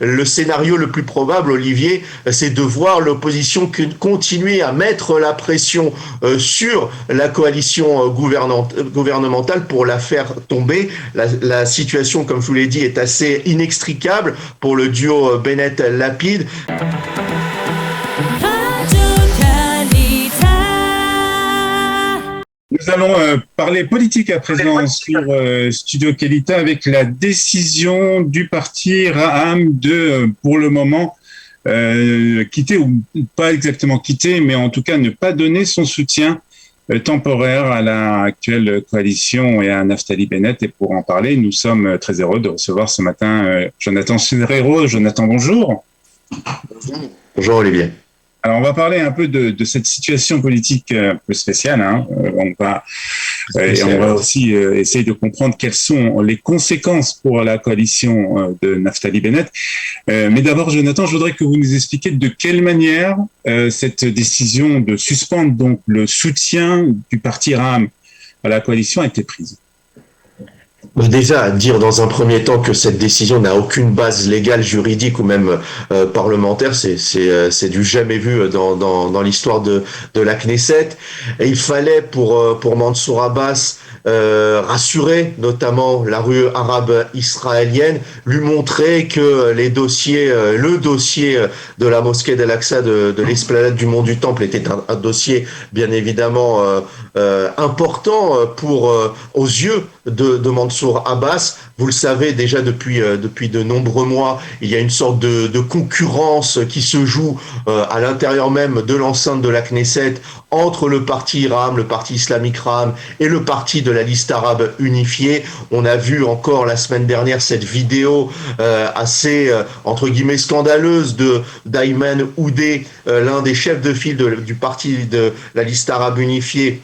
Le scénario le plus probable, Olivier, c'est de voir l'opposition continuer à mettre la pression sur la coalition gouvernementale pour la faire tomber. La situation, comme je vous l'ai dit, est assez inextricable pour le duo Bennett-Lapid. Nous allons parler politique à présent sur Studio Kelita avec la décision du parti Ra'am de, pour le moment, quitter, ou pas exactement quitter, mais en tout cas ne pas donner son soutien temporaire à la actuelle coalition et à Naftali Bennett. Et pour en parler, nous sommes très heureux de recevoir ce matin Jonathan Serrero. Jonathan, bonjour. Bonjour Olivier. Alors, on va parler un peu de cette situation politique un peu spéciale. Hein. On va aussi essayer de comprendre quelles sont les conséquences pour la coalition de Naftali Bennett. Mais d'abord, Jonathan, je voudrais que vous nous expliquiez de quelle manière cette décision de suspendre donc le soutien du parti Ra'am à la coalition a été prise. Déjà, dire dans un premier temps que cette décision n'a aucune base légale, juridique ou même parlementaire, c'est du jamais vu dans l'histoire de la Knesset. Et il fallait pour Mansour Abbas rassurer notamment la rue arabe israélienne, lui montrer que le dossier de la mosquée d'Al-Aqsa de l'esplanade du Mont du Temple était un dossier bien évidemment important aux yeux de Mansour Abbas. Vous le savez déjà depuis de nombreux mois, il y a une sorte de concurrence qui se joue à l'intérieur même de l'enceinte de la Knesset entre le parti Ra'am, le parti islamique Ra'am et le parti de la liste arabe unifiée. On a vu encore la semaine dernière cette vidéo assez entre guillemets scandaleuse d'Ayman Oudeh, l'un des chefs de file du parti de la liste arabe unifiée,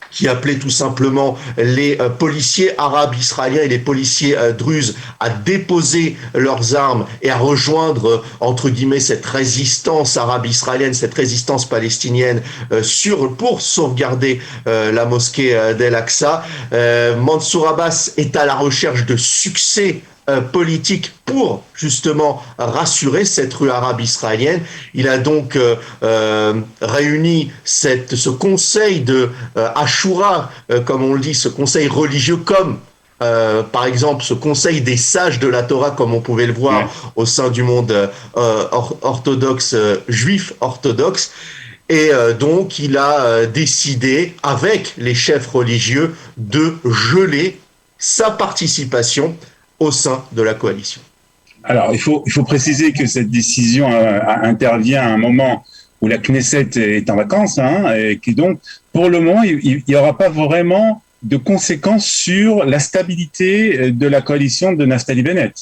qui appelait tout simplement les policiers arabes israéliens et les policiers druzes à déposer leurs armes et à rejoindre, entre guillemets, cette résistance arabe israélienne, cette résistance palestinienne pour sauvegarder la mosquée d'Al-Aqsa. Mansour Abbas est à la recherche de succès politique pour justement rassurer cette rue arabe israélienne. Il a donc réuni ce conseil de Ashura, comme on le dit, ce conseil religieux, comme par exemple ce conseil des sages de la Torah, comme on pouvait le voir au sein du monde orthodoxe, juif orthodoxe. Et donc il a décidé, avec les chefs religieux, de geler sa participation au sein de la coalition. Alors, il faut préciser que cette décision intervient à un moment où la Knesset est en vacances, hein, et qui donc, pour le moment, il n'y aura pas vraiment de conséquences sur la stabilité de la coalition de Naftali Bennett.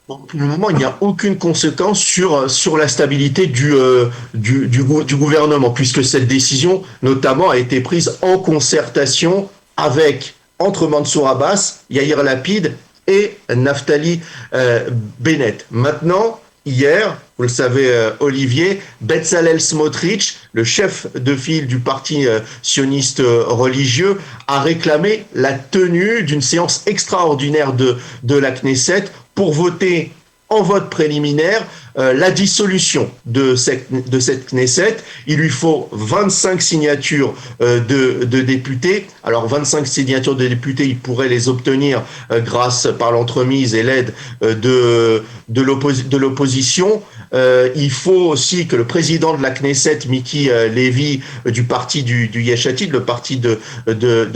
Pour le moment, il n'y a aucune conséquence sur la stabilité du gouvernement, puisque cette décision, notamment, a été prise en concertation entre Mansour Abbas, Yair Lapid et Naftali Bennett. Maintenant, hier, vous le savez, Olivier, Bezalel Smotrich, le chef de file du parti sioniste religieux, a réclamé la tenue d'une séance extraordinaire de la Knesset pour voter en vote préliminaire la dissolution de cette Knesset. Il lui faut 25 signatures de députés. Alors 25 signatures de députés, il pourrait les obtenir par l'entremise et l'aide de l'opposition. Il faut aussi que le président de la Knesset, Miki Levy, du parti du Yesh Atid, le parti de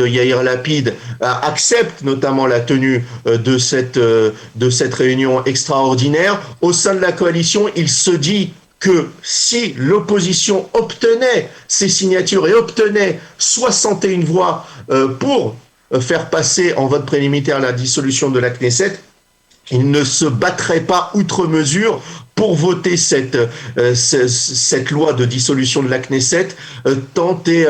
Yair Lapid, accepte notamment la tenue de cette réunion extraordinaire. Au sein de la coalition, il se dit que si l'opposition obtenait ces signatures et obtenait 61 voix pour faire passer en vote préliminaire la dissolution de la Knesset, il ne se battrait pas outre mesure pour voter cette loi de dissolution de la Knesset, tant et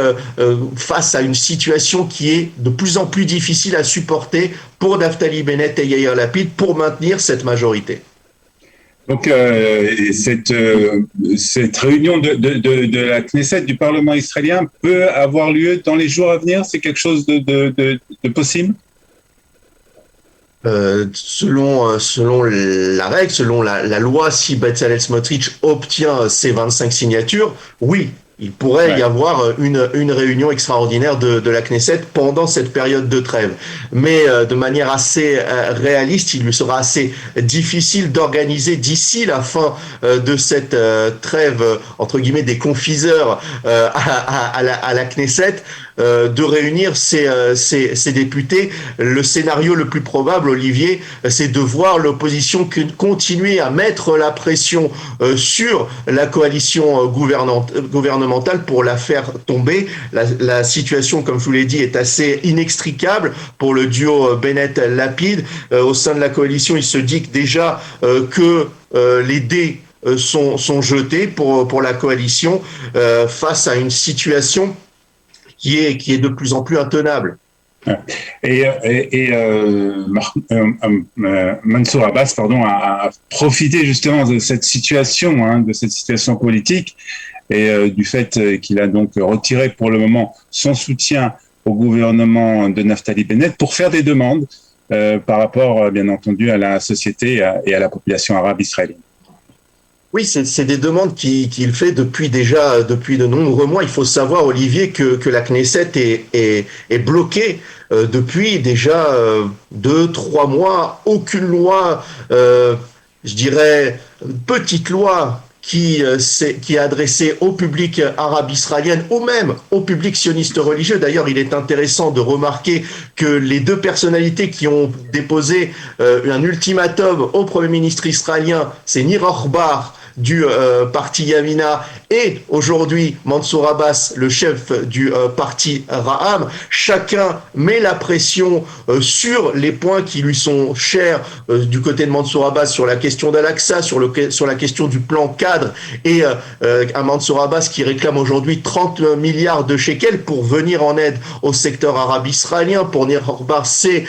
face à une situation qui est de plus en plus difficile à supporter pour Naftali Bennett et Yair Lapid pour maintenir cette majorité. Donc, cette réunion de la Knesset, du Parlement israélien, peut avoir lieu dans les jours à venir? C'est quelque chose de possible? Selon la règle, selon la loi, si Bezalel Smotrich obtient ces 25 signatures, oui, il pourrait y Ouais. avoir une réunion extraordinaire de la Knesset pendant cette période de trêve. Mais de manière assez réaliste, il lui sera assez difficile d'organiser d'ici la fin de cette trêve, entre guillemets, des confiseurs à la Knesset, de réunir ces députés. Le scénario le plus probable, Olivier, c'est de voir l'opposition continuer à mettre la pression sur la coalition gouvernementale pour la faire tomber. La situation, comme je vous l'ai dit, est assez inextricable pour le duo Bennett-Lapid. Au sein de la coalition, il se dit déjà que les dés sont jetés pour la coalition face à une situation qui est de plus en plus intenable. Mansour Abbas, pardon, a profité justement de cette situation, de cette situation politique, et du fait qu'il a donc retiré pour le moment son soutien au gouvernement de Naftali Bennett pour faire des demandes par rapport, bien entendu, à la société et à la population arabe israélienne. Oui, c'est des demandes qu'il fait depuis de nombreux mois. Il faut savoir, Olivier, que la Knesset est bloquée depuis déjà 2, 3 mois. Aucune loi, je dirais, petite loi qui est adressée au public arabe israélien ou même au public sioniste religieux. D'ailleurs, il est intéressant de remarquer que les deux personnalités qui ont déposé un ultimatum au Premier ministre israélien, c'est Nir Orbar du parti Yamina et aujourd'hui Mansour Abbas, le chef du parti Ra'am. Chacun met la pression sur les points qui lui sont chers du côté de Mansour Abbas, sur la question d'Al-Aqsa, sur la question du plan cadre, et un Mansour Abbas qui réclame aujourd'hui 30 milliards de shekels pour venir en aide au secteur arabe israélien. Pour Nir Orbar, ce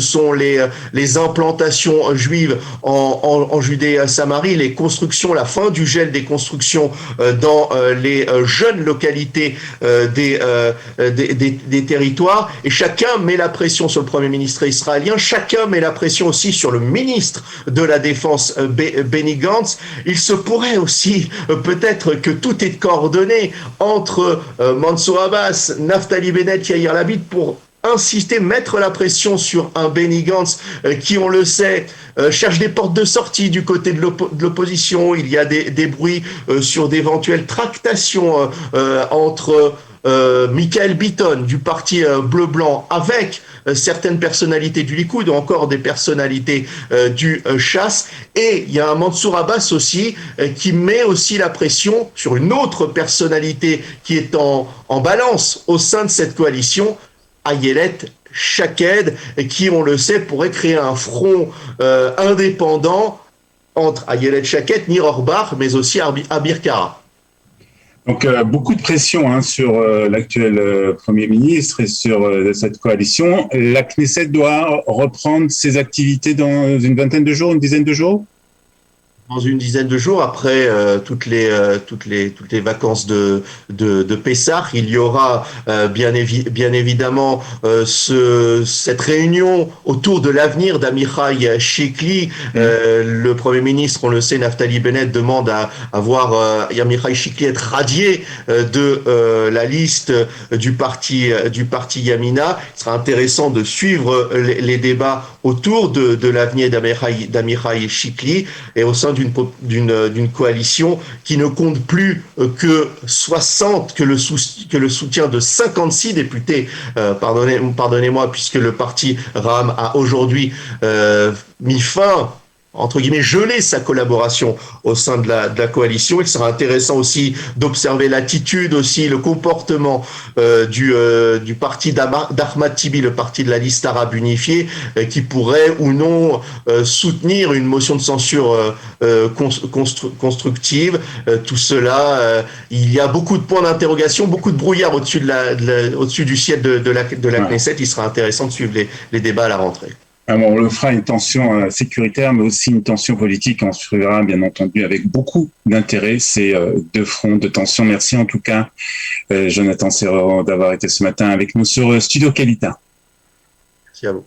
sont les implantations juives en Judée-Samarie, les constructions, la fin du gel des constructions dans les jeunes localités des territoires. Et chacun met la pression sur le Premier ministre israélien, chacun met la pression aussi sur le ministre de la Défense, Benny Gantz. Il se pourrait aussi peut-être que tout est coordonné entre Mansour Abbas, Naftali Bennett, Yair Lapid pour insister, mettre la pression sur un Benny Gantz qui, on le sait, cherche des portes de sortie du côté de l'opposition. Il y a des bruits sur d'éventuelles tractations entre Michael Bitton du parti bleu-blanc avec certaines personnalités du Likoud ou encore des personnalités du Chasse. Et il y a un Mansour Abbas aussi qui met aussi la pression sur une autre personnalité qui est en balance au sein de cette coalition, Ayelet Shaked, qui, on le sait, pourrait créer un front indépendant entre Ayelet Shaked, Nir Orbar, mais aussi Abir Kara. Donc, beaucoup de pression sur l'actuel Premier ministre et sur cette coalition. La Knesset doit reprendre ses activités dans une vingtaine de jours, une dizaine de jours ? Dans une dizaine de jours, après toutes les vacances de Pessah, il y aura bien évidemment cette réunion autour de l'avenir d'Amichai Shikli. Le Premier ministre, on le sait, Naftali Bennett, demande à voir Amichai Shikli être radié de la liste du parti Yamina. Il sera intéressant de suivre les débats autour de l'avenir d'Amichai Shikli et au sein d'une coalition qui ne compte plus que 60, que le soutien de 56 députés, pardonnez-moi, puisque le parti Ra'am a aujourd'hui mis fin, entre guillemets, gelé sa collaboration au sein de la coalition. Il sera intéressant aussi d'observer l'attitude, aussi le comportement du parti d'Ahmad Tibi, le parti de la liste arabe unifiée, qui pourrait ou non soutenir une motion de censure constructive. Tout cela, il y a beaucoup de points d'interrogation, beaucoup de brouillard au-dessus du ciel de la Knesset. Il sera intéressant de suivre les débats à la rentrée. On le fera une tension sécuritaire, mais aussi une tension politique. On suivra, bien entendu, avec beaucoup d'intérêt ces deux fronts de tension. Merci en tout cas, Jonathan Serrero, d'avoir été ce matin avec nous sur Studio Kalita. Merci à vous.